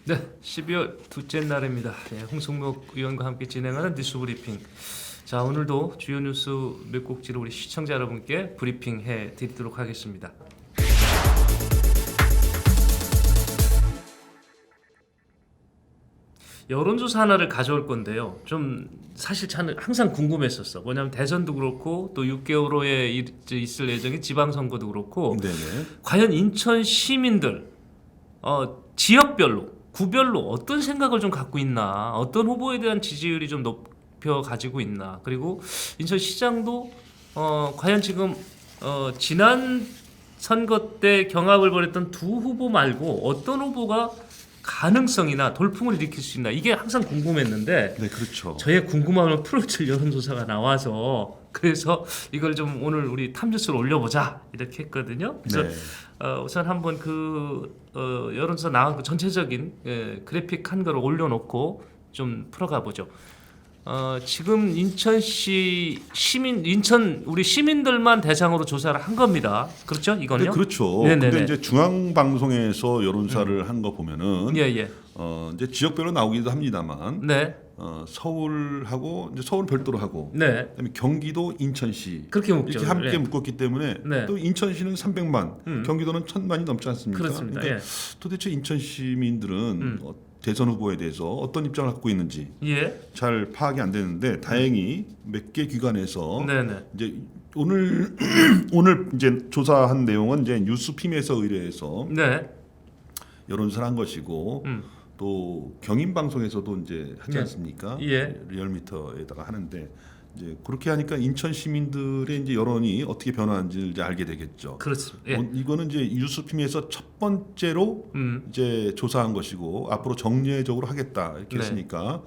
네, 12월 둘째 날입니다. 예, 홍성목 의원과 함께 진행하는 뉴스 브리핑. 자, 오늘도 주요 뉴스 몇 곡지로 우리 시청자 여러분께 브리핑해 드리도록 하겠습니다. 여론조사 하나를 가져올 건데요. 좀 사실 저는 항상 궁금했었어. 뭐냐면 대선도 그렇고 또 6개월 후에 있을 예정인 지방선거도 그렇고 네네. 과연 인천 시민들 지역별로 구별로 어떤 생각을 좀 갖고 있나, 어떤 후보에 대한 지지율이 좀 높여 가지고 있나, 그리고 인천시장도 과연 지금 지난 선거 때 경합을 벌였던 두 후보 말고 어떤 후보가 가능성이나 돌풍을 일으킬 수 있나, 이게 항상 궁금했는데 네, 그렇죠. 저의 궁금함을 풀어줄 여론조사가 나와서 그래서 이걸 좀 오늘 우리 탐뉴스로 올려보자 이렇게 했거든요. 그래서 네. 우선 한번 여론조사 나온 그 전체적인 그래픽 한 거를 올려놓고 좀 풀어가 보죠. 지금 인천시 인천 우리 시민들만 대상으로 조사를 한 겁니다. 그렇죠? 이건요? 네, 그렇죠. 네네네. 근데 이제 중앙 방송에서 여론사를 한 거 보면은 예. 이제 지역별로 나오기도 합니다만 네. 서울하고 이제 서울 별도로 하고 네. 그다음에 경기도 인천시 그렇게 묶죠. 이렇게 함께 네. 묶었기 때문에 네. 또 인천시는 300만, 경기도는 1000만이 넘지 않습니까? 그렇습니다. 그러니까 도대체 인천 시민들은 대선 후보에 대해서 어떤 입장을 갖고 있는지 예. 잘 파악이 안 되는데 다행히 몇 개 기관에서 네네. 이제 오늘 오늘 이제 조사한 내용은 이제 뉴스핌에서 의뢰해서 네. 여론조사를 한 것이고 또 경인 방송에서도 이제 하지 네. 않습니까? 예. 리얼미터에다가 하는데 이제 그렇게 하니까 인천 시민들의 이제 여론이 어떻게 변화하는지를 이제 알게 되겠죠. 그렇습니다. 예. 이거는 이제 뉴스핌에서 첫 번째로 이제 조사한 것이고 앞으로 정례적으로 하겠다 이렇게 네. 했으니까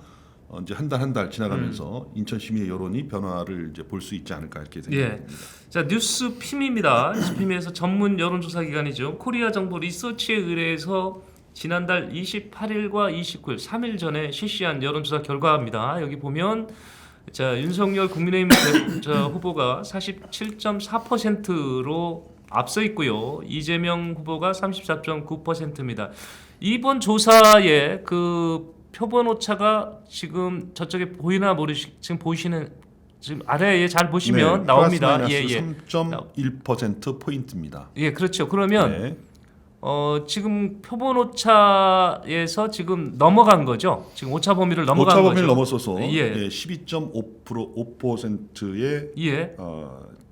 이제 한 달 지나가면서 인천 시민의 여론이 변화를 이제 볼 수 있지 않을까 이렇게 생각합니다. 자, 뉴스핌입니다. 뉴스핌에서 전문 여론조사 기관이죠. 코리아 정보 리서치에 의뢰해서 지난달 28일과 29일 3일 전에 실시한 여론조사 결과입니다. 여기 보면 자, 윤석열 국민의힘 후보가 47.4%로 앞서 있고요. 이재명 후보가 34.9%입니다. 이번 조사에 그 표본 오차가 지금 저쪽에 보이나 모르시 지금 보이시는 지금 아래에 잘 보시면 나옵니다. 플러스 마이너스 3.1% 포인트입니다. 예, 그렇죠. 그러면 네. 지금 표본 오차에서 지금 넘어간 거죠. 지금 오차 범위를 넘어간 오차 거죠. 범위를 넘어서서 예. 12.5%의 예.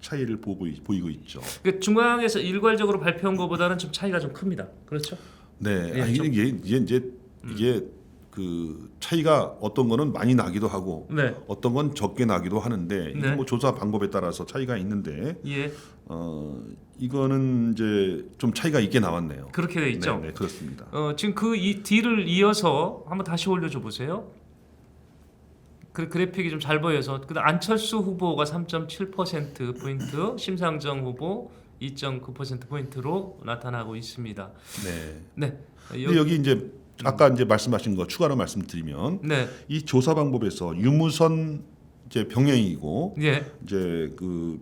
차이를 보이고 있죠. 그 중앙에서 일괄적으로 발표한 것보다는 좀 차이가 좀 큽니다. 그렇죠? 네, 예, 이게 그 차이가 어떤 거는 많이 나기도 하고 네. 어떤 건 적게 나기도 하는데 이게 네. 뭐 조사 방법에 따라서 차이가 있는데 예. 이거는 이제 좀 차이가 있게 나왔네요. 그렇게 돼 있죠. 네, 그렇습니다. 지금 이 뒤를 이어서 한번 다시 올려줘 보세요. 그래픽이 좀 잘 보여서 그다음 안철수 후보가 3.7% 포인트, 심상정 후보 2.9% 포인트로 나타나고 있습니다. 네. 네. 근데 여기 이제 아까 이제 말씀하신 거 추가로 말씀드리면 네. 이 조사 방법에서 유무선 이제 병행이고 예. 이제 그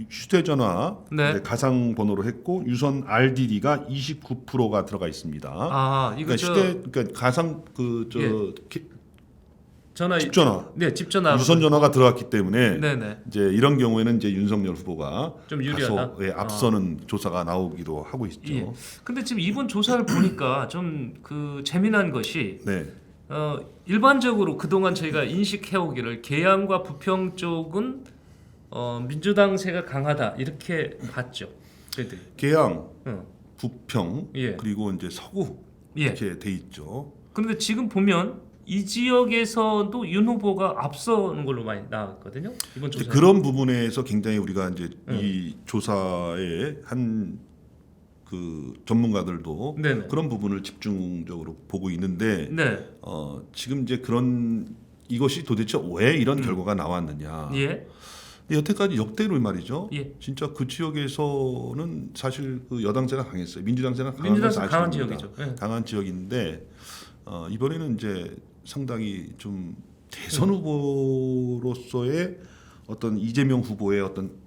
휴대전화 네. 이제 가상 번호로 했고 유선 RDD가 29%가 들어가 있습니다. 아, 이거 그러니까 가상 전화 집전화, 네, 집전화 유선 전화가 들어갔기 때문에 네네. 이제 이런 경우에는 이제 윤석열 후보가 좀 유리하다. 다소 앞서는 조사가 나오기도 하고 있죠. 예. 근데 지금 이번 조사를 보니까 좀 그 재미난 것이 네. 일반적으로 그동안 저희가 인식해오기를 계양과 부평 쪽은 민주당 세가 강하다 이렇게 봤죠. 저희들이. 계양, 어. 부평 예. 그리고 이제 서구 예. 이렇게 돼 있죠. 그런데 지금 보면 이 지역에서도 윤 후보가 앞서는 걸로 많이 나왔거든요. 이번 조사. 그런 부분에서 굉장히 우리가 이제 이 조사에 한 그 전문가들도 네네. 그런 부분을 집중적으로 보고 있는데 네. 지금 이제 이것이 도대체 왜 이런 결과가 나왔느냐? 예. 근데 여태까지 역대로 말이죠. 예. 진짜 그 지역에서는 사실 그 여당세가 강했어요. 민주당세가 민주당 강한 사실입니다. 지역이죠. 예. 강한 지역인데 이번에는 이제 상당히 좀 대선 후보로서의 어떤 이재명 후보의 어떤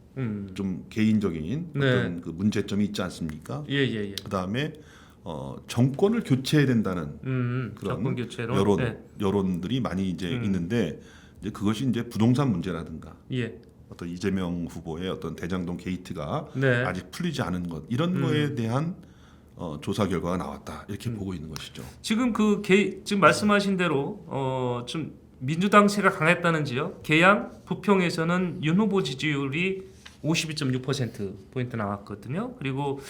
좀 개인적인 네. 어떤 그 문제점이 있지 않습니까? 예. 그 다음에 정권을 교체해야 된다는 그런 정권 교체론. 여론들이 많이 이제 있는데 이제 그것이 이제 부동산 문제라든가 예. 어떤 이재명 후보의 어떤 대장동 게이트가 네. 아직 풀리지 않은 것 이런 거에 대한 조사 결과가 나왔다 이렇게 보고 있는 것이죠. 지금 지금 말씀하신 대로 좀 민주당세가 강했다는 지역 계양 부평에서는 윤 후보 지지율이 52.6% 포인트 나왔거든요. 그리고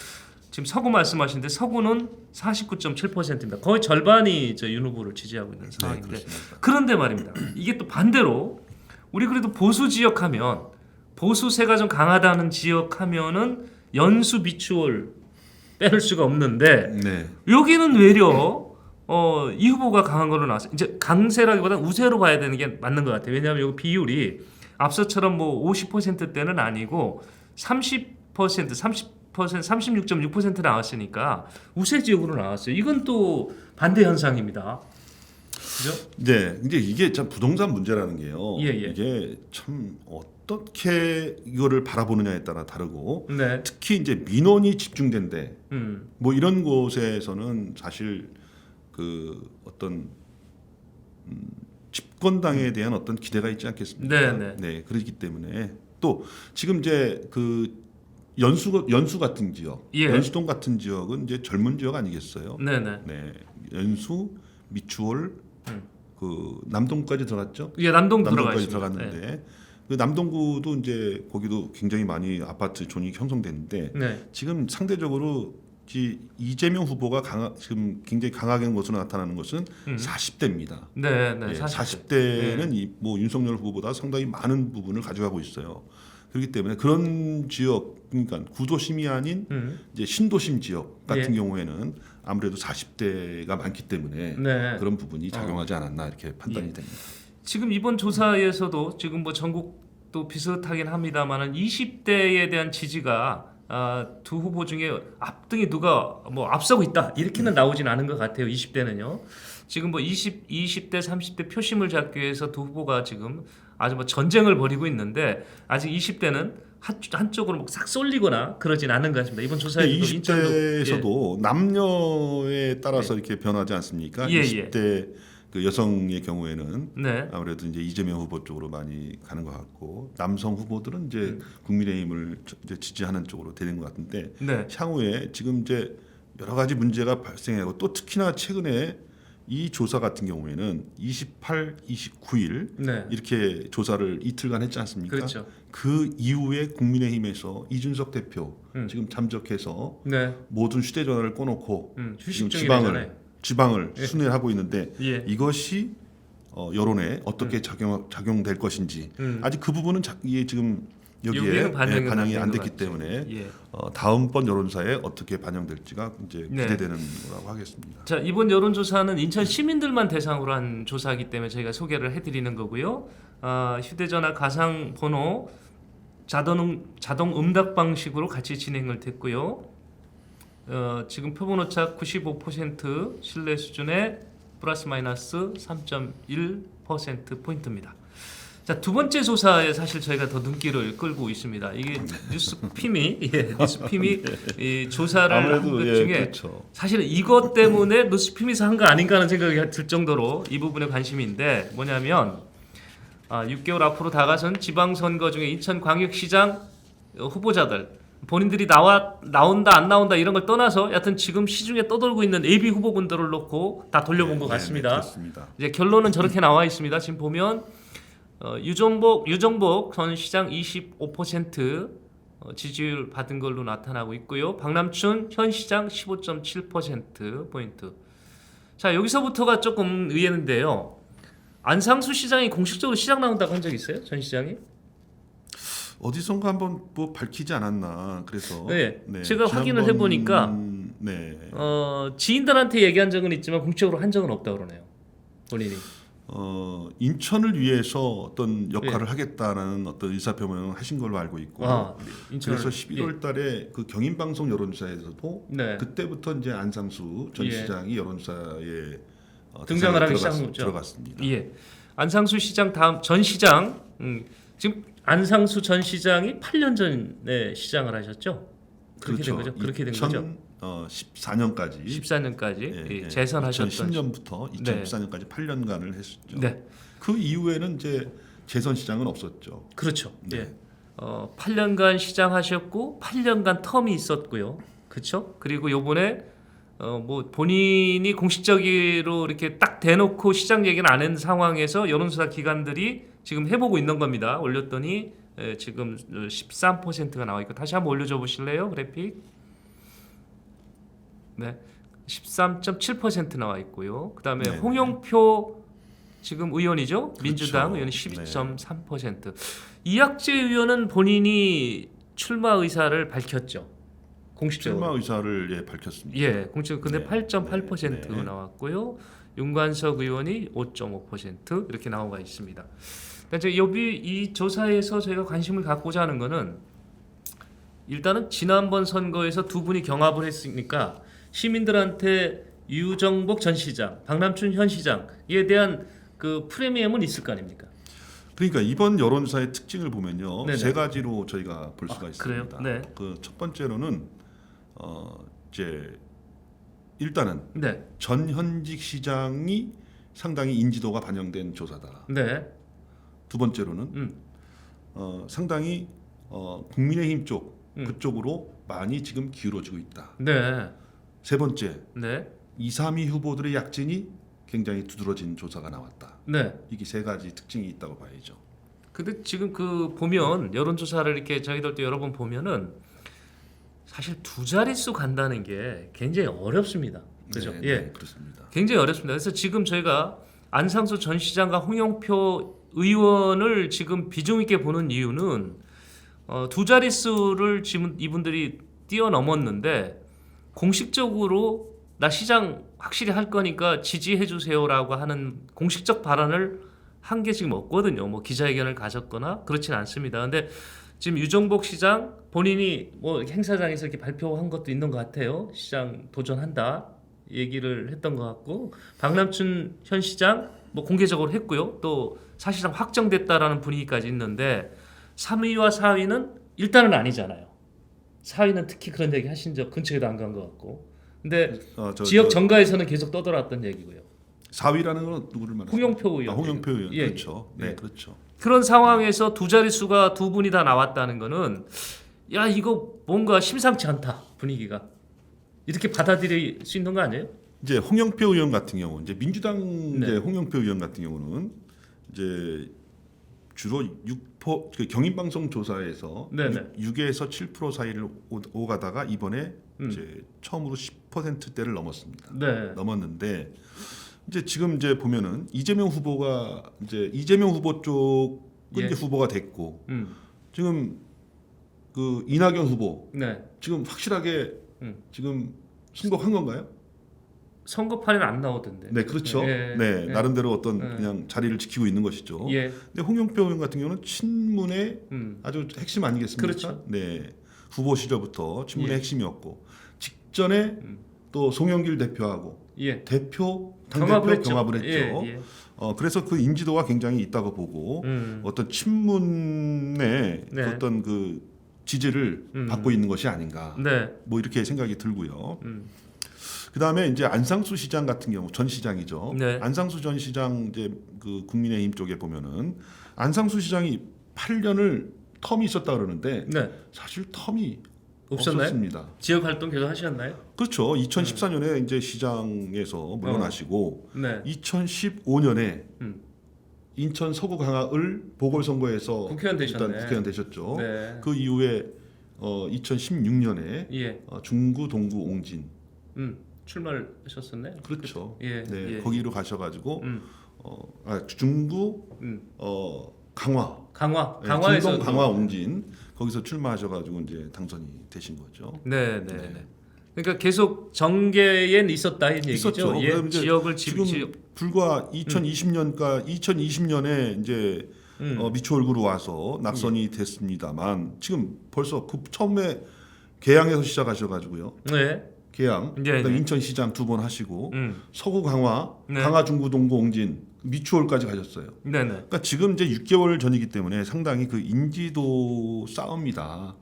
지금 서구 말씀하신데 서구는 49.7%입니다. 거의 절반이 윤 후보를 지지하고 있는 상황인데 그렇습니다. 그런데 말입니다. 이게 또 반대로 우리 그래도 보수 지역하면 보수세가 좀 강하다는 지역하면은 연수 비추얼 빼놓을 수가 없는데 네. 여기는 외려 이 후보가 강한 걸로 나왔어요. 이제 강세라기보다는 우세로 봐야 되는 게 맞는 것 같아요. 왜냐하면 여기 비율이 앞서처럼 뭐 50%대는 아니고 30%, 36.6% 나왔으니까 우세 지역으로 나왔어요. 이건 또 반대 현상입니다. 그죠? 네, 이제 이게 참 부동산 문제라는 게요. 예. 이게 참 어떻게 이거를 바라보느냐에 따라 다르고 네. 특히 이제 민원이 집중된데 뭐 이런 곳에서는 사실 그 어떤 집권당에 대한 어떤 기대가 있지 않겠습니까? 네, 그렇기 때문에 또 지금 이제 그 연수 같은 지역, 예. 연수동 같은 지역은 이제 젊은 지역 아니겠어요? 네네. 네, 연수, 미추홀, 그 남동구까지 들어갔죠? 예, 남동까지 남동구까지 들어갔는데 네. 그 남동구도 이제 거기도 굉장히 많이 아파트 존이 형성됐는데 네. 지금 상대적으로 이재명 후보가 지금 굉장히 강하게 것으로 나타나는 것은 40대입니다. 네, 예, 40대. 40대는 뭐 윤석열 후보보다 상당히 많은 부분을 가져가고 있어요. 그렇기 때문에 그런 지역, 그러니까 구도심이 아닌 이제 신도심 지역 같은 경우에는 아무래도 40대가 많기 때문에 네. 그런 부분이 작용하지 않았나 이렇게 판단이 됩니다. 지금 이번 조사에서도 지금 뭐 전국도 비슷하긴 합니다만은 20대에 대한 지지가 두 후보 중에 앞등이 누가 뭐 앞서고 있다 이렇게는 나오진 않은 것 같아요. 20대는요. 지금 뭐 20대, 30대 표심을 잡기 위해서 두 후보가 지금 아주 뭐 전쟁을 벌이고 있는데 아직 20대는 한쪽으로 막 싹 쏠리거나 그러진 않은 것 같습니다. 이번 조사에도 20대에서도 남녀에 따라서 이렇게 변하지 않습니까? 20대 그 여성의 경우에는 아무래도 이제 이재명 후보 쪽으로 많이 가는 것 같고 남성 후보들은 이제 국민의힘을 이제 지지하는 쪽으로 되는 것 같은데 향후에 지금 이제 여러 가지 문제가 발생하고 또 특히나 최근에 이 조사 같은 경우에는 28, 29일 이렇게 조사를 이틀간 했지 않습니까? 그렇죠. 그 이후에 국민의힘에서 이준석 대표 지금 잠적해서 모든 휴대전화를 꺼놓고 지금 지방을 순회하고 있는데 이것이 여론에 어떻게 작용될 것인지 아직 그 부분은 이게 지금 여기에 반영이 안 됐기 때문에 다음번 여론조사에 어떻게 반영될지가 이제 기대되는 거라고 하겠습니다. 자, 이번 여론조사는 인천 시민들만 대상으로 한 조사이기 때문에 저희가 소개를 해드리는 거고요. 휴대전화 가상번호 자동 응답 방식으로 같이 진행을 됐고요. 지금 표본오차 95% 신뢰 수준의 플러스 마이너스 3.1% 포인트입니다. 자, 두 번째 조사에 사실 저희가 더 눈길을 끌고 있습니다. 이게 뉴스핌이 이 조사를 한 것 중에 사실은 이것 때문에 뉴스핌에서 한 거 아닌가 하는 생각이 들 정도로 이 부분에 관심인데 뭐냐면 6개월 앞으로 다가선 지방선거 중에 인천광역시장 후보자들 본인들이 나온다 안 나온다 이런 걸 떠나서 여하튼 지금 시중에 떠돌고 있는 예비 후보분들을 놓고 다 돌려본 것 같습니다. 이제 결론은 저렇게 나와 있습니다. 지금 보면 유정복 전 시장 25% 지지율 받은 걸로 나타나고 있고요. 박남춘 현 시장 15.7% 포인트. 자, 여기서부터가 조금 의외인데요. 안상수 시장이 공식적으로 시장 나온다고 한 적 있어요? 전 시장이? 어디선가 한번 뭐 밝히지 않았나 그래서 제가 확인을 해보니까 지인들한테 얘기한 적은 있지만 공식적으로 한 적은 없다고 그러네요. 본인이. 인천을 위해서 어떤 역할을 하겠다는 어떤 의사표명을 하신 걸로 알고 있고 그래서 11월달에 그 경인방송 여론조사에서도 그때부터 이제 안상수 전 시장이 여론조사에 등장을 하기 시작했죠. 들어갔습니다. 안상수 시장 다음 전 시장 지금 안상수 전 시장이 8년 전에 시장을 하셨죠? 그렇게 된 거죠. 14년까지 14년까지 재선하셨던 2010년부터 2014년까지 8년간을 했었죠. 네. 그 이후에는 이제 재선 시장은 없었죠. 그렇죠. 네. 예. 8년간 시장 하셨고 8년간 텀이 있었고요. 그렇죠? 그리고 요번에 뭐 본인이 공식적으로 이렇게 딱 대놓고 시장 얘기는 안 한 상황에서 여론조사 기관들이 지금 해보고 있는 겁니다. 올렸더니 지금 13%가 나와 있고 다시 한번 올려줘 보실래요? 그래픽. 네. 13.7% 나와 있고요. 그다음에 네네. 홍영표 지금 의원이죠. 민주당 그렇죠. 의원이 12.3%. 이학재 의원은 본인이 출마 의사를 밝혔죠. 공식적으로. 출마 의사를 밝혔습니다. 예, 공식 근데 네. 8.8% 네. 나왔고요. 윤관석 의원이 5.5% 이렇게 나오가 있습니다. 그러니까 이 조사에서 저희가 관심을 갖고자 하는 거는 일단은 지난번 선거에서 두 분이 경합을 했으니까 시민들한테 유정복 전 시장, 박남춘 현 시장에 대한 그 프리미엄은 있을 거 아닙니까? 그러니까 이번 여론조사의 특징을 보면요, 네네. 세 가지로 저희가 볼 수가 그래요? 있습니다. 네. 그 첫 번째로는 이제 일단은 네, 전현직 시장이 상당히 인지도가 반영된 조사다. 네, 두 번째로는 상당히 국민의힘 쪽 그쪽으로 많이 지금 기울어지고 있다. 네, 세 번째, 네, 2, 3위 후보들의 약진이 굉장히 두드러진 조사가 나왔다. 네. 이게 세 가지 특징이 있다고 봐야죠. 근데 지금 그 보면 여론조사를 이렇게 저희들도 여러 번 보면은 사실 두 자릿수 간다는 게 굉장히 어렵습니다. 그죠? 네, 예, 네, 그렇습니다. 굉장히 어렵습니다. 그래서 지금 저희가 안상수 전 시장과 홍영표 의원을 지금 비중 있게 보는 이유는 두 자릿수를 지금 이분들이 뛰어넘었는데 공식적으로 나 시장 확실히 할 거니까 지지해 주세요라고 하는 공식적 발언을 한 게 지금 없거든요. 뭐 기자회견을 가졌거나 그렇진 않습니다. 근데 지금 유정복 시장 본인이 뭐 행사장에서 이렇게 발표한 것도 있는 것 같아요. 시장 도전한다 얘기를 했던 것 같고 박남춘 현 시장 뭐 공개적으로 했고요. 또 사실상 확정됐다라는 분위기까지 있는데 3위와 4위는 일단은 아니잖아요. 4위는 특히 그런 얘기 하신 적 근처에도 안 간 것 같고. 근데 지역 정가에서는 계속 떠돌았던 얘기고요. 4위라는 건 누구를 말하죠? 홍영표 의원. 홍영표 의원. 예. 그렇죠. 네, 예. 그렇죠. 그런 상황에서 두 자릿수가 두 분이 다 나왔다는 거는 야 이거 뭔가 심상치 않다 분위기가 이렇게 받아들일 수 있는 거 아니에요? 이제 홍영표 의원 같은 경우, 이제 민주당 네. 이제 홍영표 의원 같은 경우는 이제 주로 6% 그 경인방송 조사에서 네네. 6에서 7% 사이를 오가다가 이번에 이제 처음으로 10%대를 넘었습니다. 네. 넘었는데 이제 지금 이제 보면은 이재명 후보가 이제 이재명 후보 쪽은 예. 이제 후보가 됐고 지금 그 이낙연 후보 네. 지금 확실하게 지금 승복한 건가요? 선거판에는 안 나오던데. 네, 그렇죠. 예. 네, 예. 나름대로 어떤 그냥 자리를 지키고 있는 것이죠. 예. 근데 홍영표 의원 같은 경우는 친문의 아주 핵심 아니겠습니까? 그렇죠. 네, 후보 시절부터 친문의 예. 핵심이었고 직전에 또 송영길 대표하고 예. 대표 경합을 당대표 경합을 했죠. 예. 예. 그래서 그 인지도가 굉장히 있다고 보고 어떤 친문의 네. 어떤 그 지지를 받고 있는 것이 아닌가. 네. 뭐 이렇게 생각이 들고요. 그다음에 이제 안상수 시장 같은 경우 전 시장이죠. 네. 안상수 전 시장 이제 그 국민의힘 쪽에 보면은 안상수 시장이 8년을 텀이 있었다 그러는데 네. 사실 텀이 없었나요? 없었습니다. 지역 활동 계속 하셨나요? 그렇죠. 2014년에 이제 시장에서 물러나시고 네. 2015년에 인천 서구 강화을 보궐선거에서 국회의원 되셨네. 일단 국회의원 되셨죠. 네. 그 이후에 2016년에 예. 중구 동구 옹진 출마를 하셨었네. 그렇죠. 예. 네, 예. 거기로 가셔가지고 중구 강화 강화에서 중동 강화 옹진 거기서 출마하셔가지고 이제 당선이 되신 거죠. 네. 그러니까 계속 정계에 있었다 이 얘기죠. 있었죠. 예. 그다음에 이제 지역을 지금 지역 불과 2020년에 이제 미추홀구로 와서 낙선이 됐습니다만 지금 벌써 그 처음에 계양에서 시작하셔가지고요. 네. 계양, 네, 그다음에 네. 인천시장 2번 하시고 음. 서구 강화, 네. 강화 중구 동구 옹진, 미추홀까지 가셨어요. 네네. 그러니까 지금 이제 6개월 전이기 때문에 상당히 그 인지도 싸움이다.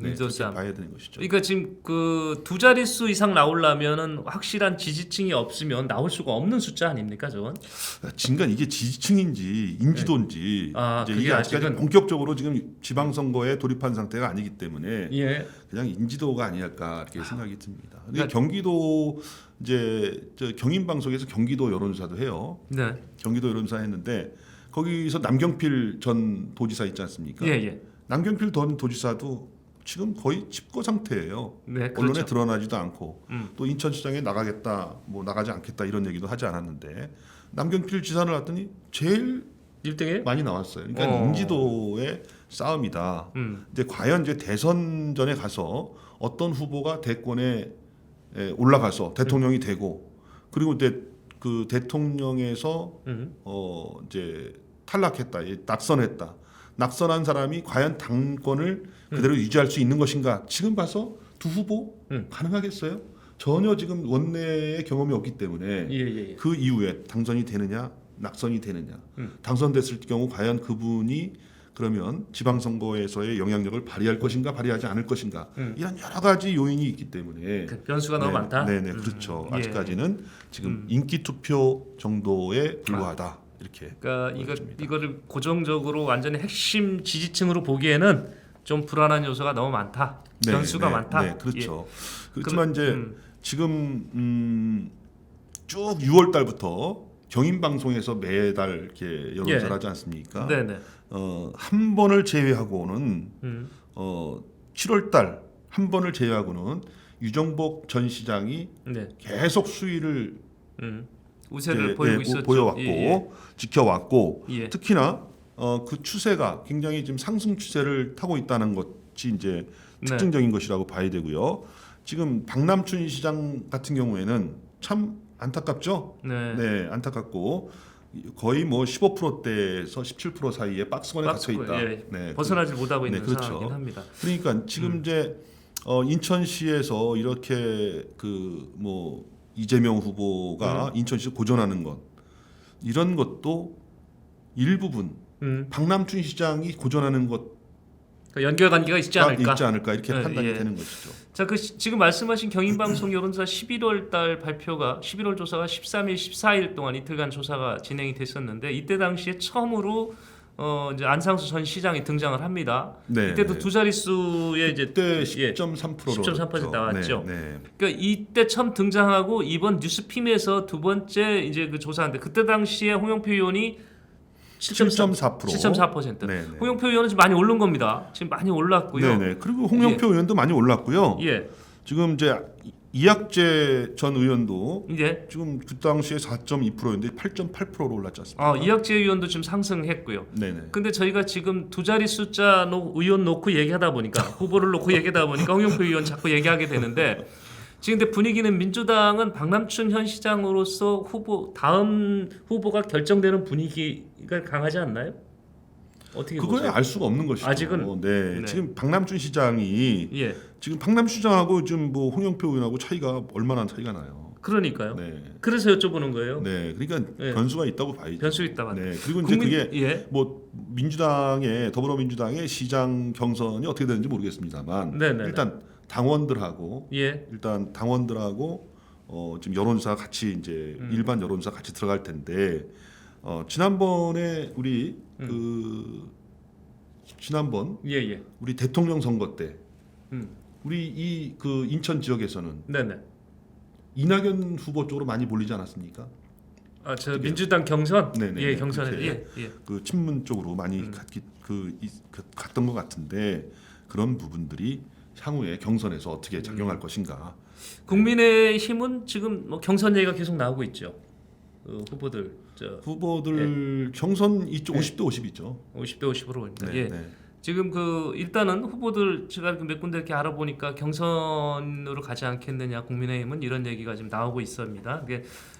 인지도 싸움. 봐야 되는 것이죠. 그러니까 지금 그 두 자릿수 이상 나오려면은 확실한 지지층이 없으면 나올 수가 없는 숫자 아닙니까, 저건? 진간 이게 지지층인지 인지도인지 이제 이게 아직까지 본격적으로 지금 지방선거에 돌입한 상태가 아니기 때문에 그냥 인지도가 아니랄까 이렇게 생각이 듭니다. 그러니까 경기도 이제 경인방송에서 경기도 여론조사도 해요. 네. 경기도 여론조사 했는데 거기서 남경필 전 도지사 있지 않습니까? 남경필 전 도지사도 지금 거의 집거 상태예요. 네, 그렇죠. 언론에 드러나지도 않고 또 인천시장에 나가겠다, 뭐 나가지 않겠다 이런 얘기도 하지 않았는데 남경필 지사를 놨더니 제일 1등에 많이 나왔어요. 그러니까 인지도의 싸움이다. 근데 과연 이제 대선 전에 가서 어떤 후보가 대권에 올라가서 대통령이 되고 그리고 이제 그 대통령에서 이제 탈락했다, 낙선했다. 낙선한 사람이 과연 당권을 그대로 유지할 수 있는 것인가? 지금 봐서 두 후보 가능하겠어요? 전혀 지금 원내의 경험이 없기 때문에 그 이후에 당선이 되느냐, 낙선이 되느냐, 당선됐을 경우 과연 그분이 그러면 지방선거에서의 영향력을 발휘할 것인가, 발휘하지 않을 것인가 이런 여러 가지 요인이 있기 때문에 그 변수가 너무 많다. 네네 그렇죠. 아직까지는 지금 인기 투표 정도에 불과하다. 이렇게. 그러니까 이거를 고정적으로 완전히 핵심 지지층으로 보기에는 좀 불안한 요소가 너무 많다. 변수가 많다. 네, 그렇죠. 그렇지만 이제 지금 쭉 6월 달부터 경인 방송에서 매달 이렇게 여론조사를 하지 않습니까? 네네. 한 번을 제외하고는 7월 달 한 번을 제외하고는 유정복 전 시장이 계속 수위를 우세를 보이고 있었죠. 보여왔고 지켜왔고 특히나 그 추세가 굉장히 지금 상승 추세를 타고 있다는 것이 이제 특징적인 것이라고 봐야 되고요. 지금 박남춘 시장 같은 경우에는 참 안타깝죠. 네, 안타깝고 거의 뭐 15%대에서 17% 사이에 박스권에 갇혀 있다. 네, 벗어나지 못하고 있는 그렇죠. 상황이긴 합니다. 그러니까 지금 이제 인천시에서 이렇게 그 뭐 이재명 후보가 인천시 고전하는 것 이런 것도 일부분 박남춘 시장이 고전하는 것 그러니까 연결관계가 있지 않을까 이렇게 판단이 되는 것이죠. 자, 지금 말씀하신 경인방송 여론조사 11월 달 발표가 11월 조사가 13일, 14일 동안 이틀간 조사가 진행이 됐었는데 이때 당시에 처음으로 이제 안상수 전 시장이 등장을 합니다. 이때도 두 자릿수에 이제 그때 10.3%로 10.3% 나왔죠. 그러니까 이때 처음 등장하고 이번 뉴스핌에서 두 번째 이제 그 조사인데 그때 당시에 홍영표 의원이 7.4%. 홍영표 의원은 지금 많이 오른 겁니다. 지금 많이 올랐고요. 그리고 홍영표 의원도 많이 올랐고요. 지금 이제 이학재 전 의원도 지금 그 당시에 4.2%였는데 8.8%로 올랐지 않습니까? 이학재 의원도 지금 상승했고요. 근데 저희가 지금 두 자리 숫자 의원 놓고 얘기하다 보니까 후보를 놓고 얘기하다 보니까 홍영표 의원 자꾸 얘기하게 되는데 지금 근데 분위기는 민주당은 박남춘 현 시장으로서 다음 후보가 결정되는 분위기가 강하지 않나요? 어떻게 그거에 보세요? 알 수가 없는 것이죠. 아직은 지금 박남춘 시장이 지금 박남춘 시장하고 지금 뭐 홍영표 의원하고 차이가 얼마나 차이가 나요. 그러니까요. 그래서 여쭤보는 거예요. 그러니까 변수가 있다고 봐야죠. 변수 있다. 그리고 이제 그게 뭐 더불어민주당의 시장 경선이 어떻게 되는지 모르겠습니다만 일단 당원들하고 지금 여론조사 같이 이제 일반 여론조사 같이 들어갈 텐데 지난번에 우리 지난번 우리 대통령 선거 때 우리 이 그 인천 지역에서는 이낙연 후보 쪽으로 많이 몰리지 않았습니까? 저 민주당 경선? 경선에 그 친문 쪽으로 많이 갔던 것 같은데 그런 부분들이 향후에 경선에서 어떻게 작용할 것인가. 국민의힘은 지금 뭐 경선 얘기가 계속 나오고 있죠. 후보들 경선 있죠. 50대 50이죠. 50대 50으로 지금 일단은 후보들 제가 몇 군데 이렇게 알아보니까 경선으로 가지 않겠느냐 국민의힘은 이런 얘기가 지금 나오고 있습니다.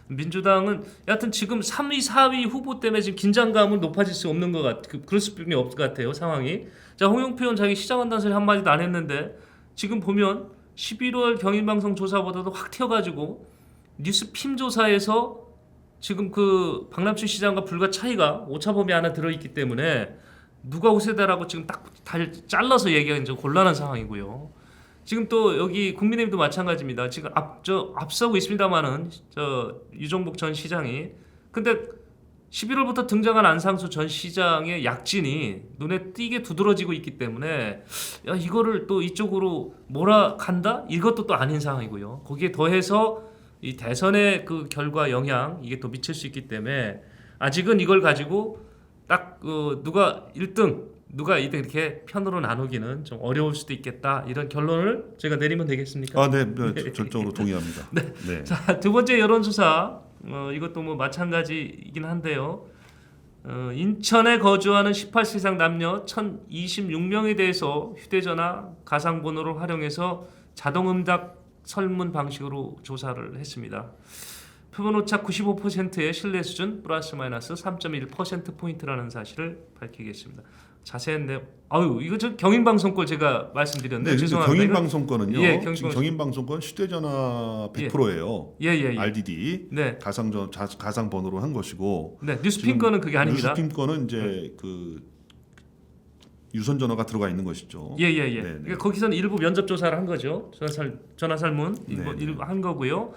민주당은 여하튼 지금 3위, 4위 후보 때문에 지금 긴장감은 높아질 수 없는 것 그럴 수밖에 없을 것 같아요 상황이. 자, 홍영표 의원 자기 시장한다는 소리 한마디도 안 했는데 지금 보면 11월 경인방송 조사보다도 확 튀어가지고 뉴스핌 조사에서 지금 그 박남춘 시장과 불과 차이가 오차범위 안에 들어있기 때문에 누가 우세다라고 지금 딱 잘라서 얘기하기는 좀 곤란한 상황이고요. 지금 또 여기 국민의힘도 마찬가지입니다. 지금 앞서고 있습니다만은 저 유정복 전 시장이 근데 11월부터 등장한 안상수 전 시장의 약진이 눈에 띄게 두드러지고 있기 때문에 야 이거를 또 이쪽으로 몰아간다? 이것도 또 아닌 상황이고요. 거기에 더해서 이 대선의 그 결과 영향 이게 또 미칠 수 있기 때문에 아직은 이걸 가지고 딱 누가 1등 누가 2등 이렇게 편으로 나누기는 좀 어려울 수도 있겠다 이런 결론을 제가 내리면 되겠습니까? 네, 절정으로 동의합니다. 네. 네. 자, 두 번째 여론조사 이것도 뭐 마찬가지이긴 한데요. 인천에 거주하는 18세 이상 남녀 1,026명에 대해서 휴대전화 가상번호를 활용해서 자동응답 설문 방식으로 조사를 했습니다. 표본오차 95%의 신뢰 수준 플러스 마이너스 3.1%포인트라는 사실을 밝히겠습니다. 자세한 내용 이거 저 경인방송권 제가 말씀드렸는데 네, 죄송합니다. 경인방송권은요. 예, 지금 경인방송권 휴대전화 100%예요. 예. RDD 네. 가상 번호로 한 것이고. 네, 뉴스핀 거는 그게 아닙니다. 뉴스핀 거는 이제 그 유선 전화가 들어가 있는 것이죠. 예. 그러니까 거기서는 일부 면접 조사를 한 거죠. 전화 설문 일부 한 거고요.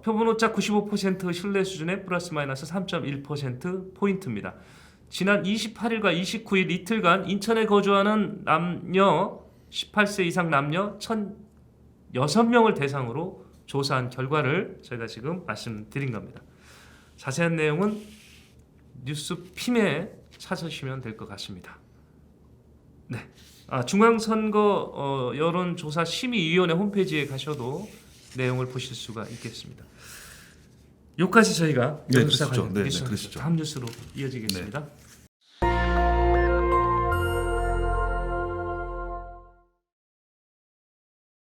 표본오차 95% 신뢰 수준의 플러스 마이너스 3.1% 포인트입니다. 지난 28일과 29일 이틀간 인천에 거주하는 남녀 18세 이상 남녀 1,006명을 대상으로 조사한 결과를 저희가 지금 말씀드린 겁니다. 자세한 내용은 뉴스핌에 찾으시면 될 것 같습니다. 네, 중앙선거 여론조사 심의위원회 홈페이지에 가셔도 내용을 보실 수가 있겠습니다. 여기까지 저희가 여론조사 관련 뉴스 다음 뉴스로 이어지겠습니다. 네.